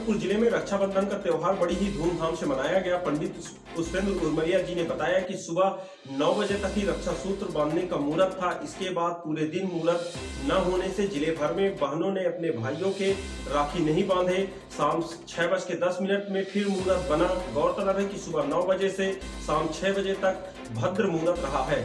अनूपपुर जिले में रक्षाबंधन का त्योहार बड़ी ही धूमधाम से मनाया गया। पंडित पुष्पेंद्र उर्मरिया जी ने बताया कि सुबह 9 बजे तक ही रक्षा सूत्र बांधने का मुहूर्त था। इसके बाद पूरे दिन मुहूर्त न होने से जिले भर में बहनों ने अपने भाइयों के राखी नहीं बांधे। शाम 6:10 में फिर मुहूर्त बना। गौरतलब है कि सुबह 9 बजे से शाम 6 बजे तक भद्र मुहूर्त रहा है।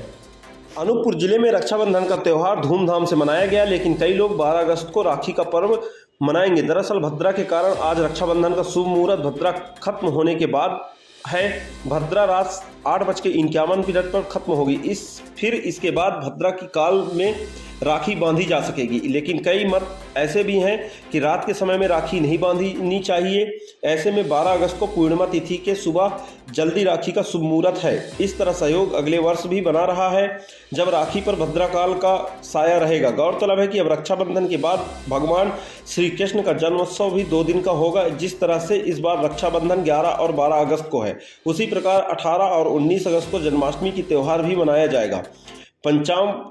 अनूपपुर जिले में रक्षाबंधन का त्योहार धूमधाम से मनाया गया, लेकिन कई लोग 12 अगस्त को राखी का पर्व मनाएंगे। दरअसल भद्रा के कारण आज रक्षाबंधन का शुभ मुहूर्त भद्रा खत्म होने के बाद है। भद्रा रात 8:51 पर खत्म होगी। फिर इसके बाद भद्रा की काल में राखी बांधी जा सकेगी, लेकिन कई मत ऐसे भी हैं कि रात के समय में राखी नहीं बांधनी चाहिए। ऐसे में 12 अगस्त को पूर्णिमा तिथि के सुबह जल्दी राखी का शुभ मुहूर्त है। इस तरह सहयोग अगले वर्ष भी बना रहा है, जब राखी पर भद्राकाल का साया रहेगा। गौरतलब है कि अब रक्षाबंधन के बाद भगवान श्री कृष्ण का जन्मोत्सव भी 2 दिन का होगा। जिस तरह से इस बार रक्षाबंधन 11 और 12 अगस्त को है, उसी प्रकार 18 और 19 अगस्त को जन्माष्टमी की त्यौहार भी मनाया जाएगा। पंचांग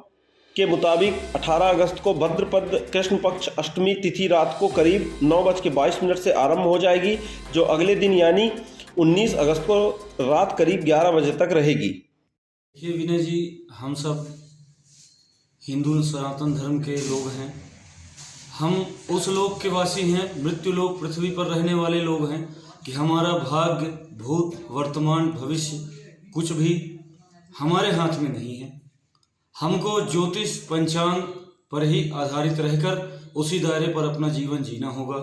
के मुताबिक 18 अगस्त को भद्रपद कृष्ण पक्ष अष्टमी तिथि रात को करीब 9:22 से आरंभ हो जाएगी, जो अगले दिन यानी 19 अगस्त को रात करीब 11 बजे तक रहेगी। देखिए विनय जी, हम सब हिंदू सनातन धर्म के लोग हैं। हम उस लोक के वासी हैं, मृत्यु लोक पृथ्वी पर रहने वाले लोग हैं कि हमारा भाग्य, भूत, वर्तमान, भविष्य कुछ भी हमारे हाथ में नहीं है। हमको ज्योतिष पंचांग पर ही आधारित रहकर उसी दायरे पर अपना जीवन जीना होगा,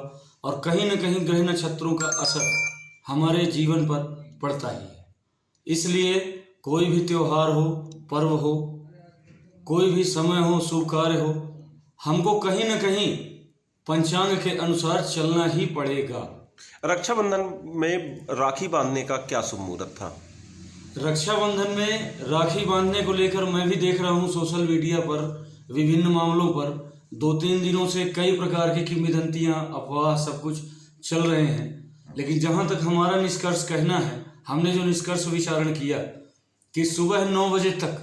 और कहीं न कहीं ग्रह नक्षत्रों का असर हमारे जीवन पर पड़ता ही है। इसलिए कोई भी त्यौहार हो, पर्व हो, कोई भी समय हो, शुभ कार्य हो, हमको कहीं न कहीं पंचांग के अनुसार चलना ही पड़ेगा। रक्षाबंधन में राखी बांधने का क्या शुभ मुहूर्त था? रक्षाबंधन में राखी बांधने को लेकर मैं भी देख रहा हूँ सोशल मीडिया पर विभिन्न मामलों पर 2-3 दिनों से कई प्रकार की किंवदंतियाँ, अफवाह सब कुछ चल रहे हैं। लेकिन जहाँ तक हमारा निष्कर्ष कहना है, हमने जो निष्कर्ष विचारण किया कि सुबह 9 बजे तक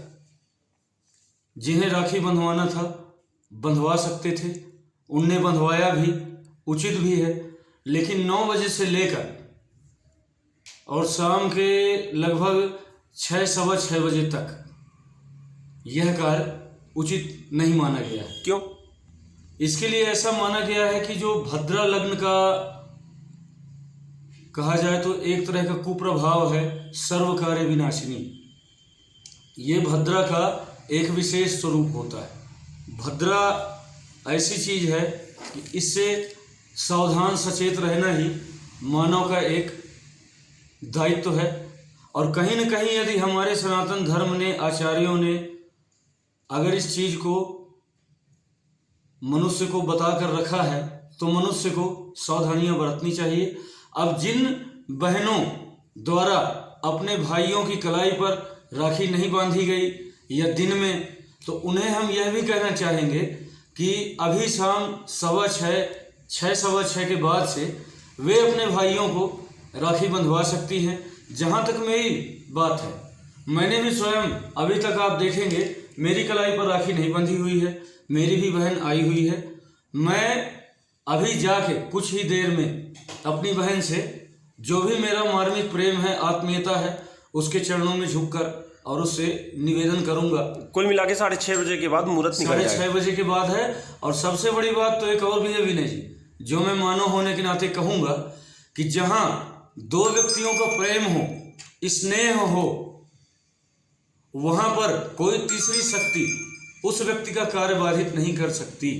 जिन्हें राखी बंधवाना था बंधवा सकते थे, उनने बंधवाया भी, उचित भी है। लेकिन 9 बजे से लेकर और शाम के लगभग 6-6:15 बजे तक यह कार्य उचित नहीं माना गया है। क्यों? इसके लिए ऐसा माना गया है कि जो भद्रा लग्न का कहा जाए तो एक तरह का कुप्रभाव है, सर्व कार्य विनाशिनी। ये भद्रा का एक विशेष स्वरूप होता है। भद्रा ऐसी चीज है कि इससे सावधान सचेत रहना ही मानव का एक दायित्व है। और कहीं न कहीं यदि हमारे सनातन धर्म ने, आचार्यों ने अगर इस चीज को मनुष्य को बताकर रखा है, तो मनुष्य को सावधानियां बरतनी चाहिए। अब जिन बहनों द्वारा अपने भाइयों की कलाई पर राखी नहीं बांधी गई या दिन में, तो उन्हें हम यह भी कहना चाहेंगे कि अभी शाम 6:15 के बाद से वे अपने भाइयों को राखी बंधवा सकती हैं। जहाँ तक मेरी बात है, मैंने भी स्वयं अभी तक आप देखेंगे मेरी कलाई पर राखी नहीं बंधी हुई है, मेरी भी बहन आई हुई है। मैं अभी जाके कुछ ही देर में अपनी बहन से जो भी मेरा मार्मिक प्रेम है, आत्मीयता है, उसके चरणों में झुककर और उससे निवेदन करूंगा। कुल मिला के 6:30 बजे के बाद मुहूर्त निकल जाएगा। 6:30 बजे के बाद है। और सबसे बड़ी बात तो एक और भी है विनय जी, जो मैं मानव होने के नाते कहूंगा कि जहां 2 व्यक्तियों का प्रेम हो, स्नेह हो, वहां पर कोई तीसरी शक्ति उस व्यक्ति का कार्य बाधित नहीं कर सकती।